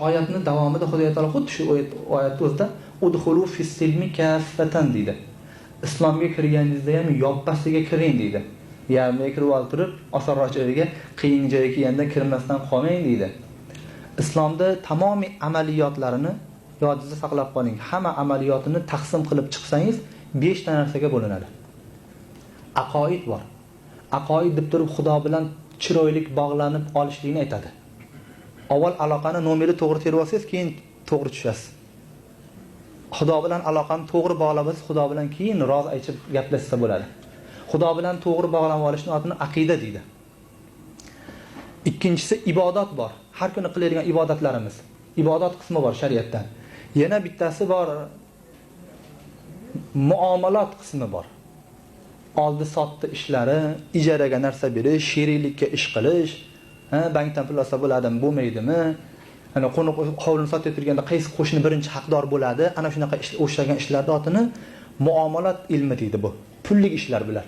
oyatning davomida Xudo taolo xuddi shu oyatda o'zida udkhulu fis-silmi kaffatan deydi. Islomga kirganingizda ham yoppasiga kiring deydi. Yarmiga kirib o'tirib, osonroq joyga, qiyin joyga kelganda kirmasdan qolmang deydi. Islomda tamomiy amaliyotlarini yodingizda saqlab qoling. Hamma amaliyotini taqsim qilib chiqsangiz 5 ta narsaga bo'linadi. Aqoid bor. Aqoid deb turib Xudo bilan chiroylik bog'lanib olishlikni aytadi. Avval aloqani nomerni to'g'ri terib olsangiz, keyin to'g'ri tushasiz. Xudo bilan aloqani to'g'ri bog'lab olsangiz, Xudo bilan keyin roz aytib gaplashsa bo'ladi. Xudo bilan to'g'ri bog'lanib olishni otini aqida deydi. Ikkinchisi ibodat bor. Har kuni qiladigan ibodatlarimiz. Ibodat qismi bor shariatda. Yana bittasi bor, muomalat qismi bor. Oldi sotdi ishlari, ijaraga narsa berish, sheriklikka ish qilish, bankdan pul olsa bo'ladimi, bo'lmaydimi? Ana hovlini sotib turganda qaysi qo'shni birinchi haqdor bo'ladi? Ana shunaqa o'xshagan ishlarda otini muomalat ilmi deydi bu. Pullik ishlar bular.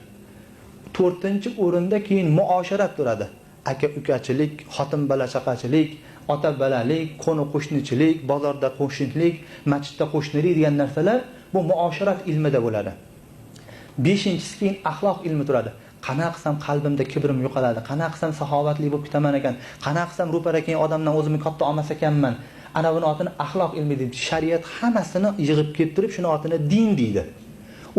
4-o'rinda keyin muosharat turadi. Aka-ukachilik, xotin bola chaqachilik, ota bolalik, qo'ni-qo'shnichilik, bozorda qo'shnilik, masjidda qo'shnilik degan narsalar bu muosharat ilmida bo'ladi. 5-inchisi keyin axloq ilmi turadi. Qana qilsam qalbimda kibrim yo'qoladi, qana qilsam saxovatli bo'lib ketaman ekan, qana qilsam ro'para keyin odamdan o'zimni katta olmas ekanman. Ana buni otini axloq ilmi deydi. Shariat hammasini yig'ib kelib turib, shuni otini din deydi.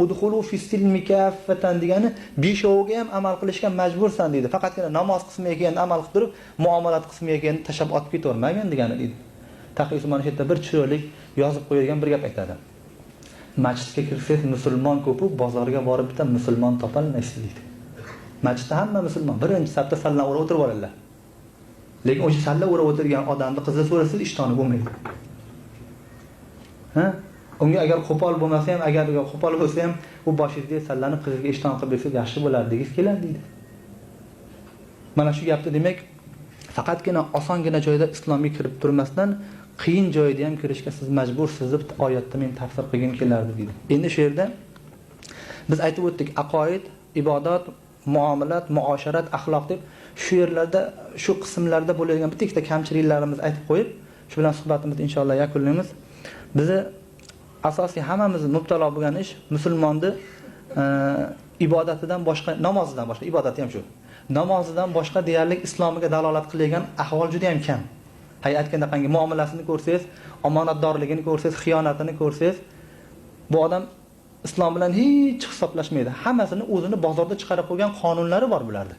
Udkhulu fis-silmi kaffatan degani 5oviga ham amal qilishga majbursan deydi. Faqatgina namoz qismiga kelganda amal qilib turib, muomalat qismiga kelganda tashab otib ketavermagan degani deydi. Taqiy Usmon shu yerda bir chiroyli yozib qo'ygan bir gap aytadi. Masjidga kirsangiz musulmon ko'p, bozorga borib bitta musulmon topolmaysiz deydi. Masjidda hamma musulmon, birinchi safda sallan o'rab o'tirib oladilar. Lekin o'sha sallan o'rab o'tirgan odamni qizni so'rasangiz ishtoni bo'lmaydi. Unga agar qo'pol bo'lmasa ham, agar qo'pol bo'lsa ham, u boshingizga sallanib qizga ishton qilib bersangiz yaxshi bo'ladi degiz keladi deydi. Mana shu gapni demak, faqatgina osongina joyda islomga kirib turmasdan qiyin joyda ham kirishga siz majbursiz deb oyatda men tafsir qilgim kelardi deydi. Endi shu yerda biz aytib o'tdik, aqoid, ibodat, muomalat, muosharat, axloq deb shu yerlarda, shu qismlarda bo'ladigan bitta ikkita kamchiliklarimizni aytib qo'yib, shu bilan suhbatimizni inshaalloh yakunlaymiz. Bizni asosiy hammamiz mubtalo bo'lgan ish musulmonni ibodatidan boshqa, namozidan boshqa, ibodati ham shu. Namozidan boshqa deyarli islomiga dalolat qiladigan ahvol juda ham kam. Aytgandaqangi muomalasini ko'rsangiz, omonatdorligini ko'rsangiz, xiyonatini ko'rsangiz, bu odam islom bilan hech hisoblashmaydi. Hammasini o'zini bozorda chiqarib qo'ygan qonunlari bor bularda.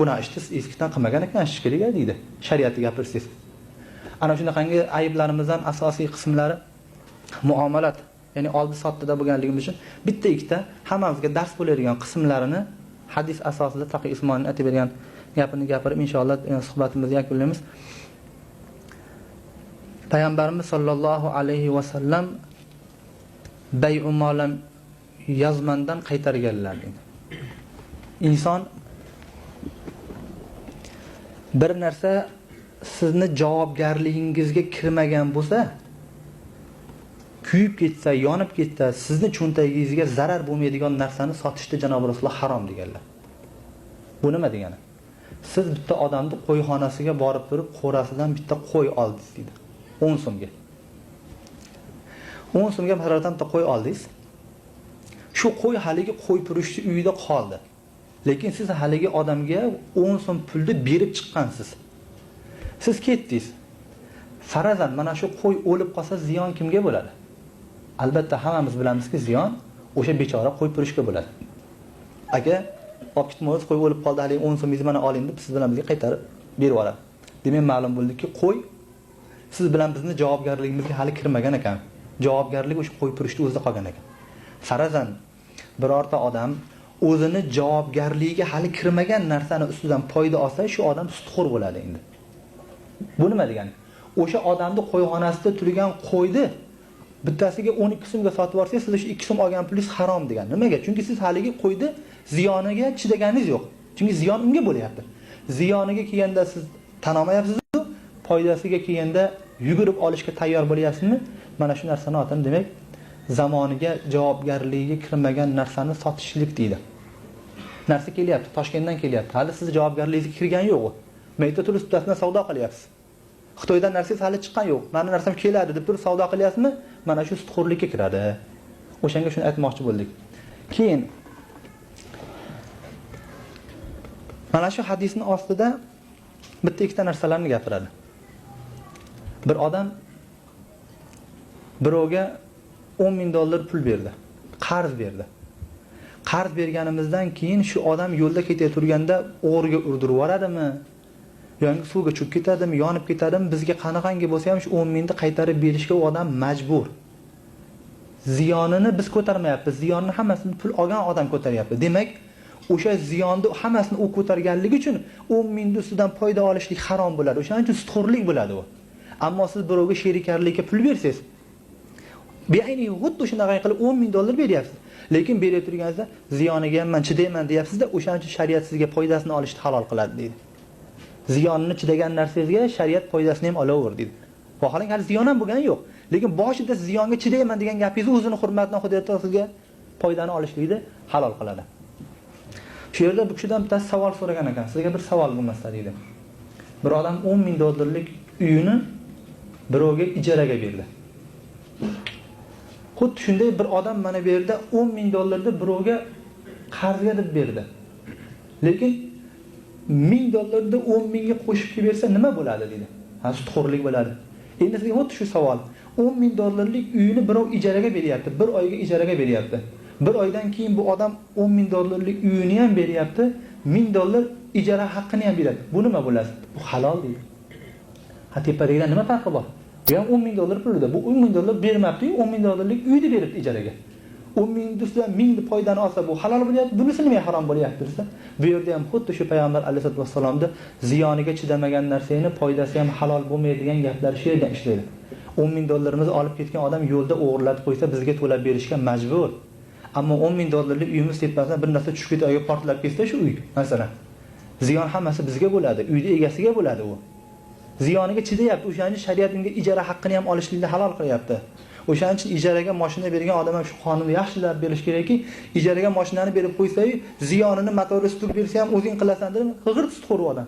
Buni ishni eskidan qilmagan ekan, ish kerak deydi. Shariatni gapirsangiz. Ana shunaqangi ayblarimizdan asosiy qismlari muomalat, ya'ni oldi sotdida bo'lganligimiz uchun bitta ikkita hammamizga dars bo'ladigan qismlarini hadis asosida Taqiy Usmonning aytib bergan gapini gapirib inshaalloh suhbatimizni yakunlaymiz. Payg'ambarimiz sollallohu alayhi va sallam bay'u molam yazmandan qaytarganlar dedi. Inson bir narsa sizni javobgarligingizga kirmagan bo'lsa, kuyib ketsa, yonib ketsa, sizni cho'ntagingizga zarar bo'lmaydigan narsani sotishni Janob Rasululloh harom deganlar. Bu nima degani? Siz bitta odamni qo'yxonasiga borib turib, qo'rasidan bitta qo'y oldingiz deydi. 10 so'mga. 10 so'mga masalan bitta qo'y oldingiz. Shu qo'y haligi qo'y turishchi uyida qoldi. Lekin siz haligi odamga 10 so'm pulni berib chiqqansiz. Siz ketdingiz. Farazan mana shu qo'y o'lib qolsa ziyon kimga bo'ladi? Albatta hammamiz bilamizki, ziyon o'sha bechora qo'y turishga bo'ladi. Agar olib ketmo'z qo'y o'lib qoldi, hali 10 so'mingizni mana oling deb siz bilan bizga qaytarib berib oladi. Demak ma'lum bo'ldiki, qo'y siz bilan bizni javobgarligimizga hali kirmagan ekan. Javobgarlik o'sha qo'y turishda o'zida qolgan ekan. Farazan birorta odam o'zini javobgarligiga hali kirmagan narsani ustidan foyda olsa, shu odam sutxo'r bo'ladi endi. Bu nima degani? O'sha odamni qo'yxonasida turgan qo'yni bittasiga 12 so'mga sotib olsangiz, siz shu 2 so'm olgan pulingiz harom degan. Nimaga? Chunki siz haligi qo'yni ziyoniga chidaganingiz yo'q. Chunki ziyon unga bo'lyapti. Ziyoniga kelganda siz tan olmayapsiz, foydasiga kelganda yugurib olishga tayyor bo'lyapsizmi? Mana shu narsani otini demak, zamoniga javobgarligiga kirmagan narsani sotishlik deydi. Narsa kelyapti, Toshkentdan kelyapti. Hali siz javobgarligingizga kirgan yo'q. Mayda turib ustasidan savdo qilyapsiz. Xitoydan narsangiz hali chiqqan yo'q. Meni narsam keladi deb turib savdo qilyapsizmi? Mana shu sutxo'rlikka kiradi. O'shanga shuni aytmoqchi bo'ldik. Keyin mana shu hadisning ostida bitta ikkita narsalarni gapiradi. Bir odam birovga $10,000 pul berdi. Qarz berdi. Qarz berganimizdan keyin shu odam yo'lda ketib turganda o'g'riga urdirib yuboradimi? Yoki suvga cho'kib ketadimi, yonib ketadimi? Bizga qanaqangi bo'lsa ham shu 10,000 ni qaytarib berishga u odam majbur. Ziyonini biz ko'tarmayapmiz. Ziyonni hammasini pul olgan odam ko'taryapti. Demak, o'sha ziyonni hammasini u ko'targanligi uchun 10,000 ustidan foyda olishlik harom bo'ladi. O'shaning uchun sutxo'rlik bo'ladi u. Ammo siz birovga sherikarlikka pul bersangiz, beayni xuddi shunaqa qilib $10,000 beryapsiz. Lekin berib turganingizda ziyoniga ham men chidayman deyapsiz-da, o'shaning uchun shariat sizga foydasini olishni halol qiladi deydi. Ziyonini chidagan narsangizga shariat foydasini ham olaver deydi. Vaholanki hali ziyon ham bo'lgani yo'q. Lekin boshida ziyonga chidayman degan gapingiz o'zini hurmatidan Xudo sizga foydani olishlikni halol qiladi. Shu yerda bu kishidan bitta savol so'ragan ekan. Sizga bir savol bo'lmasa deydi. Bir odam $10,000 uyini birovga ijaraga berdi. Xuddi shunday bir odam mana bu yerda $10,000 ni birovga qarzga deb berdi. Lekin $1,000 ni 10,000 ga qo'shib kelib bersa nima bo'ladi deydi. Ha, sutxo'rlik bo'ladi. Endi sizga xuddi shu savol. $10,000 uyini birov ijaraga beryapti, bir oyga ijaraga beryapti. Bir oydan keyin bu odam $10,000 uyini ham beryapti, $1,000 ijara haqqini ham beradi. Bu nima bo'ladi? Bu halol deydi. Ha, tepadagida nima farqi bor? Bu ham $10,000 pulida. Bu $10,000 bermabdi-yu, $10,000 uyni beribdi ijaraga. 10,000 ustidan 1000 ni foydani olsa bu halol bo'lyapti, bunisi nima harom bo'lyapti desa, bu yerda ham xuddi shu payg'ambar alayhisolatu vassalomda ziyoniga chidamagan narsani foydasi ham halol bo'lmaydigan gaplar shu yerda ishlaydi. $10,000 olib ketgan odam yo'lda o'g'irlatib qo'ysa bizga to'lab berishga majbur. Ammo $10,000 uyimiz tepasidan bir narsa tushib ketib yoki portlab ketsa shu uy, masalan, ziyon hammasi bizga bo'ladi, uyni egasiga bo'ladi u. Ziyoniga chidayapti, o'shaning uchun shariat unga ijara haqqini ham olishlikni halol qilyapti. O'shaning uchun ijaraga mashina bergan odam ham shu qonunni yaxshilab berish kerakki, ijaraga mashinani berib qo'ysa-yu, ziyonini motori sutib bersa ham o'zing qilasan deb g'ig'ir sutxo'r odam.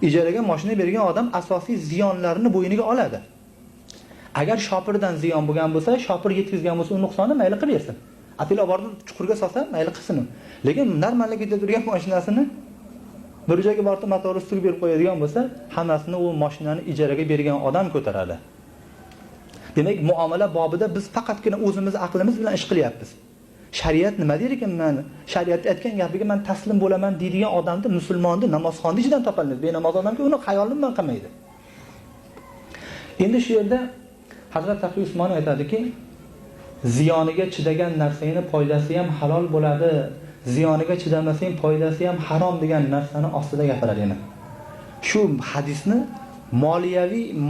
Ijaraga mashina bergan odam asosiy ziyonlarini bo'yniga oladi. Agar shopirdan ziyon bo'lgan bo'lsa, shopir yetkazgan bo'lsa, u nuqsonni mayli qilib bersin. Atila bordi chuqurga solsa, mayli qilsin. Lekin normalga ketib turgan mashinasini bir joyga borib motori sutib berib qo'yadigan bo'lsa, hammasini u mashinani ijaraga bergan odam ko'taradi. Demak, muomala bobida biz faqatgina o'zimiz aqlimiz bilan ish qilyapmiz. Shariat nima der ekan, men shariat aytgan gapiga men taslim bo'laman deydigan odamni musulmonni namozxonni ichidan topamiz. Benamoz odamga uni xayolini ham qilmaydi. Endi shu yerda Hazrat Taqi Usmonov aytadiki, ziyoniga chidagan narsaning foydasi ham halol bo'ladi, ziyoniga chidamasang foydasi ham harom degan narsani ostida gapiradi yana. Shu hadisni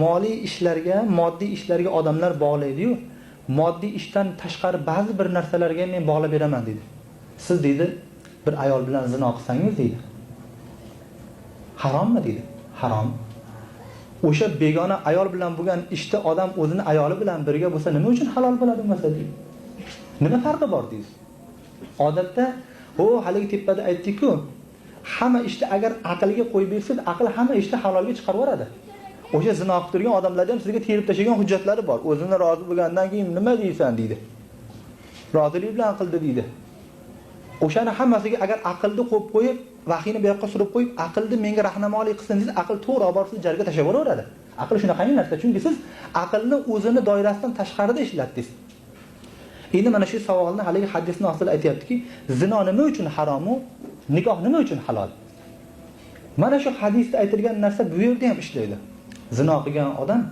moliy ishlarga, moddiy ishlarga odamlar bog'laydi-yu, moddiy ishdan tashqari ba'zi bir narsalarga men bog'lab beraman dedi. Siz dedi, bir ayol bilan zino qilsangiz dedi. Harommi dedi? Harom. O'sha begona ayol bilan bo'lgan ishda odam o'zini ayoli bilan birga bo'lsa nima uchun halol bo'ladi masalan? Nima farqi bor deysiz? Odatda haligi tepada aytdik-ku, hamma ishda agar aqlga qo'yib bersangiz, aql hamma ishda halolga chiqarib yuboradi. O'sha zino qilib turgan odamlarga ham sizga terib tashagan hujjatlari bor. O'zini rozi bo'lgandan keyin nima deysan deydi. Rozilik bilan qildi deydi. O'shani hammasiga agar aqlni qo'yib qo'yib, vahiyni bu yoqqa surib qo'yib, aqlni menga rahnamolik qilsin desa, aql to'g'ri olib borib jarga tashab yuboradi. Aql shunaqa narsa, chunki siz aqlni o'zini doirasidan tashqarida ishlatdingiz. Endi mana shu savolni haligi hadisning ostida aytayaptiki, zino nima uchun harom, nikoh nima uchun halol? Mana shu hadisda aytilgan narsa bu yerda ham ishlaydi. Zino qilgan odam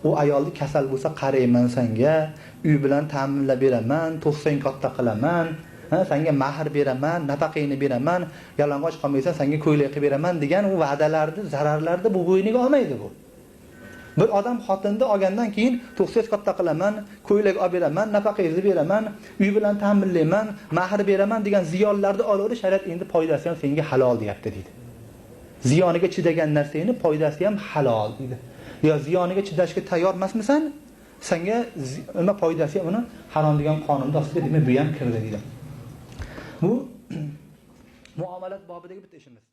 u ayolni kasal bo'lsa qarayman senga, uy bilan ta'minlab beraman, to'qsang katta qilaman, senga mahr beraman, nafaqangni beraman, yalang'och qolmaysan, senga ko'ylak qilib beraman degan u va'dalarni, zararlarni bu bo'yniga olmaydi bu. Bir odam xotinni olgandan keyin to'qsang katta qilaman, ko'ylak olib beraman, nafaqangizni beraman, uy bilan ta'minlayman, mahr beraman degan ziyonlarni olaverib shariat endi foydasi ham senga halol deyapti deydi. Ziyoniga chidagan narsani foydasi ham halol deydi. Yo ziyoniga chidashga tayyor emasmisan? Senga nima foydasi ham uni harom degan qonunda ostiga demak bu ham kirdi deydi. Bu muomalat bobidagi bitta ishimiz.